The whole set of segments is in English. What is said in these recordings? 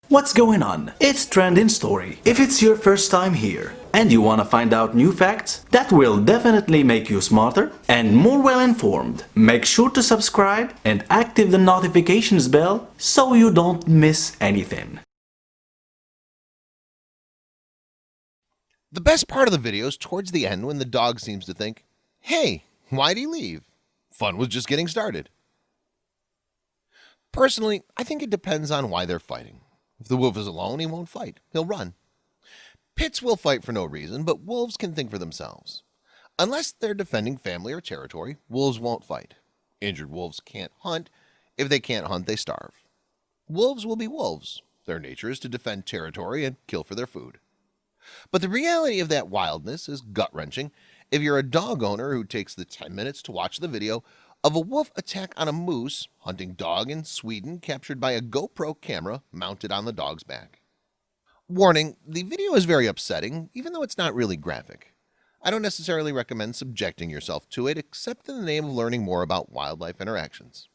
What's going on? It's Trending Story. If it's your first time here and you want to find out new facts that will definitely make you smarter and more well informed, make sure to subscribe and active the notifications bell so you don't miss anything. The best part of the video is towards the end when the dog seems to think, hey, why'd he leave? Fun was just getting started. Personally, I think it depends on why they're fighting. If the wolf is alone, he won't fight. He'll run. Pits will fight for no reason, but wolves can think for themselves. Unless they're defending family or territory, wolves won't fight. Injured wolves can't hunt. If they can't hunt, they starve. Wolves will be wolves. Their nature is to defend territory and kill for their food. But the reality of that wildness is gut-wrenching if you're a dog owner who takes the 10 minutes to watch the video of a wolf attack on a moose hunting dog in Sweden captured by a GoPro camera mounted on the dog's back. Warning, the video is very upsetting, even though it's not really graphic. I don't necessarily recommend subjecting yourself to it except in the name of learning more about wildlife interactions.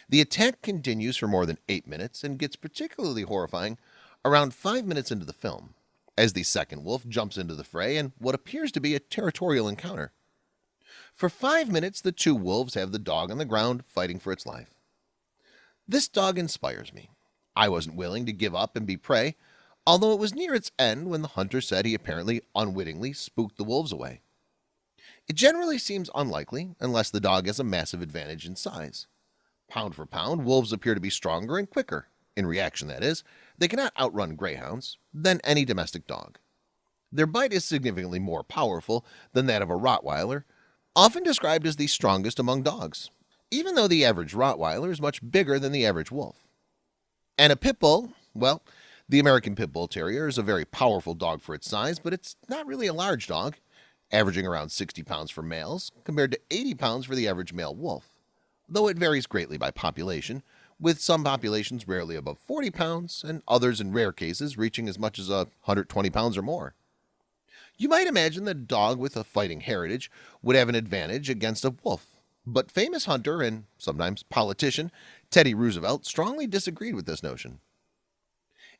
The attack continues for more than 8 minutes and gets particularly horrifying around 5 minutes into the film, as the second wolf jumps into the fray in what appears to be a territorial encounter. For 5 minutes, the two wolves have the dog on the ground fighting for its life. This dog inspires me. I wasn't willing to give up and be prey, although it was near its end when the hunter said he apparently unwittingly spooked the wolves away. It generally seems unlikely unless the dog has a massive advantage in size. Pound for pound, wolves appear to be stronger and quicker. In reaction, that is, they cannot outrun greyhounds than any domestic dog. Their bite is significantly more powerful than that of a Rottweiler, often described as the strongest among dogs, even though the average Rottweiler is much bigger than the average wolf. And a pit bull, well, the American Pit Bull Terrier is a very powerful dog for its size, but it's not really a large dog, averaging around 60 pounds for males compared to 80 pounds for the average male wolf, though it varies greatly by population, with some populations rarely above 40 pounds and others in rare cases reaching as much as 120 pounds or more. You might imagine that a dog with a fighting heritage would have an advantage against a wolf, but famous hunter and sometimes politician Teddy Roosevelt strongly disagreed with this notion.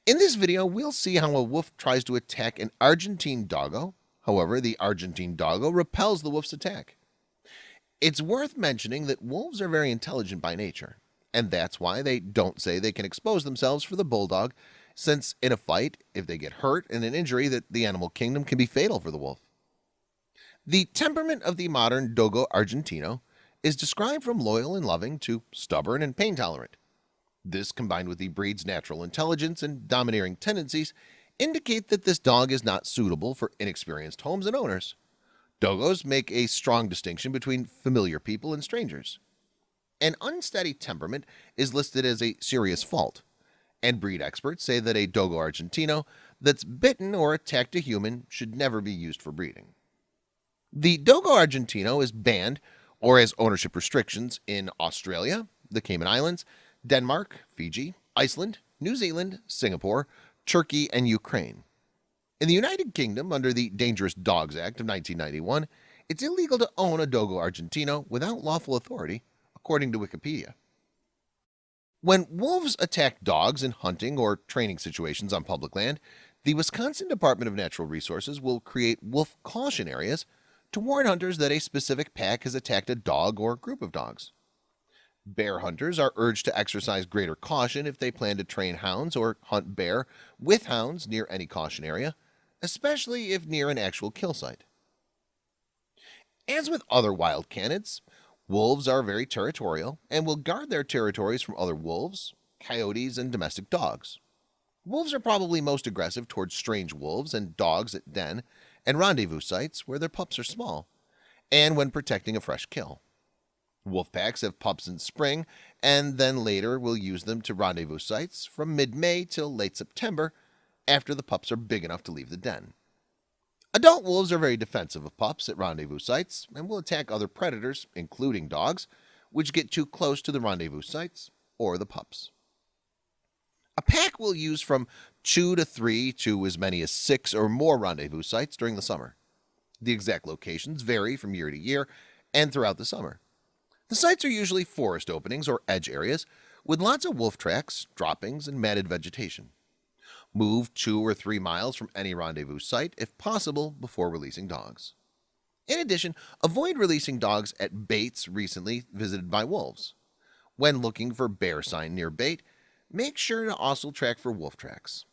In this video, we'll see how a wolf tries to attack an Argentine doggo. However, the Argentine doggo repels the wolf's attack. It's worth mentioning that wolves are very intelligent by nature, and that's why they don't say they can expose themselves for the bulldog, since in a fight, if they get hurt and an injury, that the animal kingdom can be fatal for the wolf. The temperament of the modern Dogo Argentino is described from loyal and loving to stubborn and pain tolerant. This, combined with the breed's natural intelligence and domineering tendencies, indicate that this dog is not suitable for inexperienced homes and owners. Dogos make a strong distinction between familiar people and strangers. An unsteady temperament is listed as a serious fault, and breed experts say that a Dogo Argentino that's bitten or attacked a human should never be used for breeding. The Dogo Argentino is banned or has ownership restrictions in Australia, the Cayman Islands, Denmark, Fiji, Iceland, New Zealand, Singapore, Turkey, and Ukraine. In the United Kingdom, under the Dangerous Dogs Act of 1991, it's illegal to own a Dogo Argentino without lawful authority, according to Wikipedia. When wolves attack dogs in hunting or training situations on public land, the Wisconsin Department of Natural Resources will create wolf caution areas to warn hunters that a specific pack has attacked a dog or group of dogs. Bear hunters are urged to exercise greater caution if they plan to train hounds or hunt bear with hounds near any caution area, especially if near an actual kill site. As with other wild canids, wolves are very territorial and will guard their territories from other wolves, coyotes, and domestic dogs. Wolves are probably most aggressive towards strange wolves and dogs at den and rendezvous sites where their pups are small, and when protecting a fresh kill. Wolf packs have pups in spring and then later will use them to rendezvous sites from mid-May till late September after the pups are big enough to leave the den. Adult wolves are very defensive of pups at rendezvous sites and will attack other predators, including dogs, which get too close to the rendezvous sites or the pups. A pack will use from 2 to 3 to as many as 6 or more rendezvous sites during the summer. The exact locations vary from year to year and throughout the summer. The sites are usually forest openings or edge areas with lots of wolf tracks, droppings, and matted vegetation. Move 2 or 3 miles from any rendezvous site if possible before releasing dogs. In addition, avoid releasing dogs at baits recently visited by wolves. When looking for bear sign near bait, make sure to also track for wolf tracks.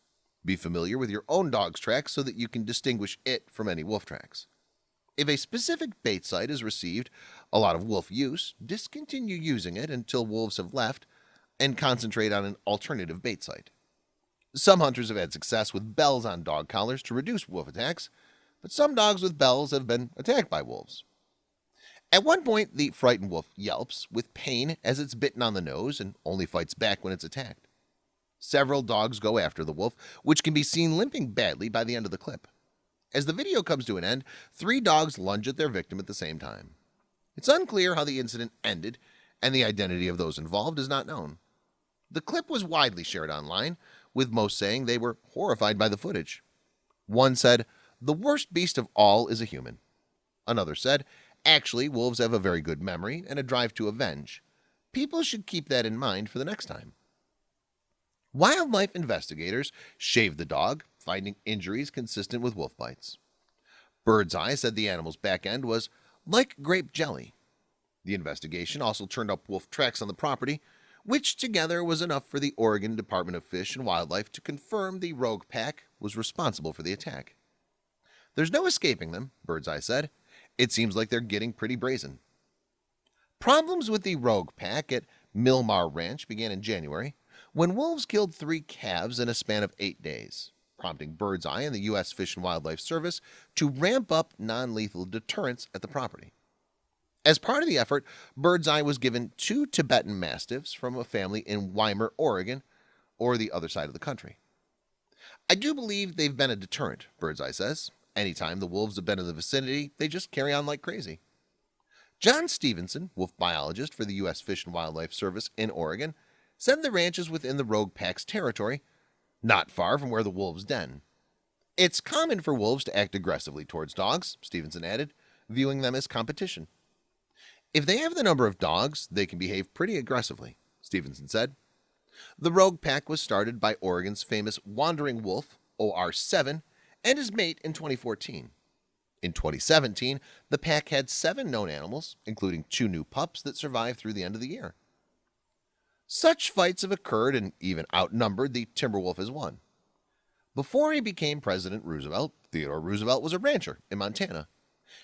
Be familiar with your own dog's tracks so that you can distinguish it from any wolf tracks. If a specific bait site has received a lot of wolf use, discontinue using it until wolves have left and concentrate on an alternative bait site. Some hunters have had success with bells on dog collars to reduce wolf attacks, but some dogs with bells have been attacked by wolves. At one point, the frightened wolf yelps with pain as it's bitten on the nose and only fights back when it's attacked. Several dogs go after the wolf, which can be seen limping badly by the end of the clip. As the video comes to an end, 3 dogs lunge at their victim at the same time. It's unclear how the incident ended, and the identity of those involved is not known. The clip was widely shared online, with most saying they were horrified by the footage. One said, "The worst beast of all is a human." Another said, "Actually, wolves have a very good memory and a drive to avenge. People should keep that in mind for the next time." Wildlife investigators shaved the dog, finding injuries consistent with wolf bites. Birdseye said the animal's back end was like grape jelly. The investigation also turned up wolf tracks on the property, which together was enough for the Oregon Department of Fish and Wildlife to confirm the rogue pack was responsible for the attack. "There's no escaping them," Birdseye said. "It seems like they're getting pretty brazen." Problems with the rogue pack at Milmar Ranch began in January, when wolves killed 3 calves in a span of 8 days, prompting Birdseye and the U.S. Fish and Wildlife Service to ramp up non-lethal deterrence at the property. As part of the effort, Birdseye was given 2 Tibetan Mastiffs from a family in Weimar, Oregon, or the other side of the country. "I do believe they've been a deterrent," Birdseye says. "Anytime the wolves have been in the vicinity, they just carry on like crazy." John Stevenson, wolf biologist for the U.S. Fish and Wildlife Service in Oregon, said the ranch is within the rogue pack's territory, not far from where the wolves den. "It's common for wolves to act aggressively towards dogs," Stevenson added, viewing them as competition. "If they have the number of dogs, they can behave pretty aggressively," Stevenson said. The rogue pack was started by Oregon's famous wandering wolf, OR7, and his mate in 2014. In 2017, the pack had 7 known animals, including 2 new pups that survived through the end of the year. Such fights have occurred, and even outnumbered, the timber wolf has won. Before he became President Roosevelt, Theodore Roosevelt was a rancher in Montana.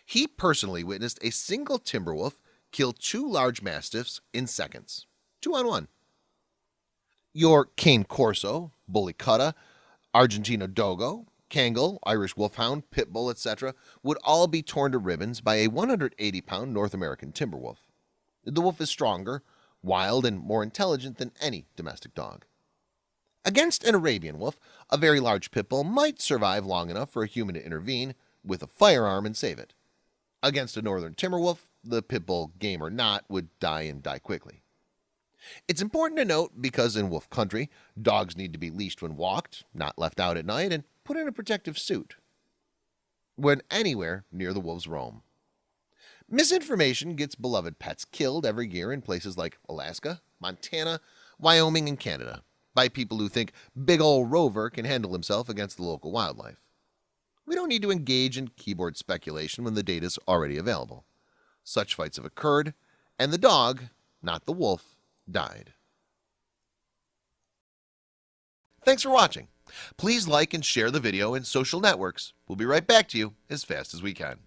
He personally witnessed a single timber wolf kill 2 large mastiffs in seconds, 2 on 1. Your Cane Corso, Bully Cutta, Argentino Dogo, Kangal, Irish Wolfhound, Pit Bull, etc. would all be torn to ribbons by a 180-pound North American timber wolf. The wolf is stronger, wild, and more intelligent than any domestic dog. Against an Arabian wolf, a very large pit bull might survive long enough for a human to intervene with a firearm and save it. Against a northern timber wolf, the pit bull, game or not, would die and die quickly. It's important to note because in wolf country, dogs need to be leashed when walked, not left out at night, and put in a protective suit when anywhere near the wolves roam. Misinformation gets beloved pets killed every year in places like Alaska, Montana, Wyoming, and Canada by people who think big ol' Rover can handle himself against the local wildlife. We don't need to engage in keyboard speculation when the data is already available. Such fights have occurred, and the dog, not the wolf, died. Thanks for watching. Please like and share the video in social networks. We'll be right back to you as fast as we can.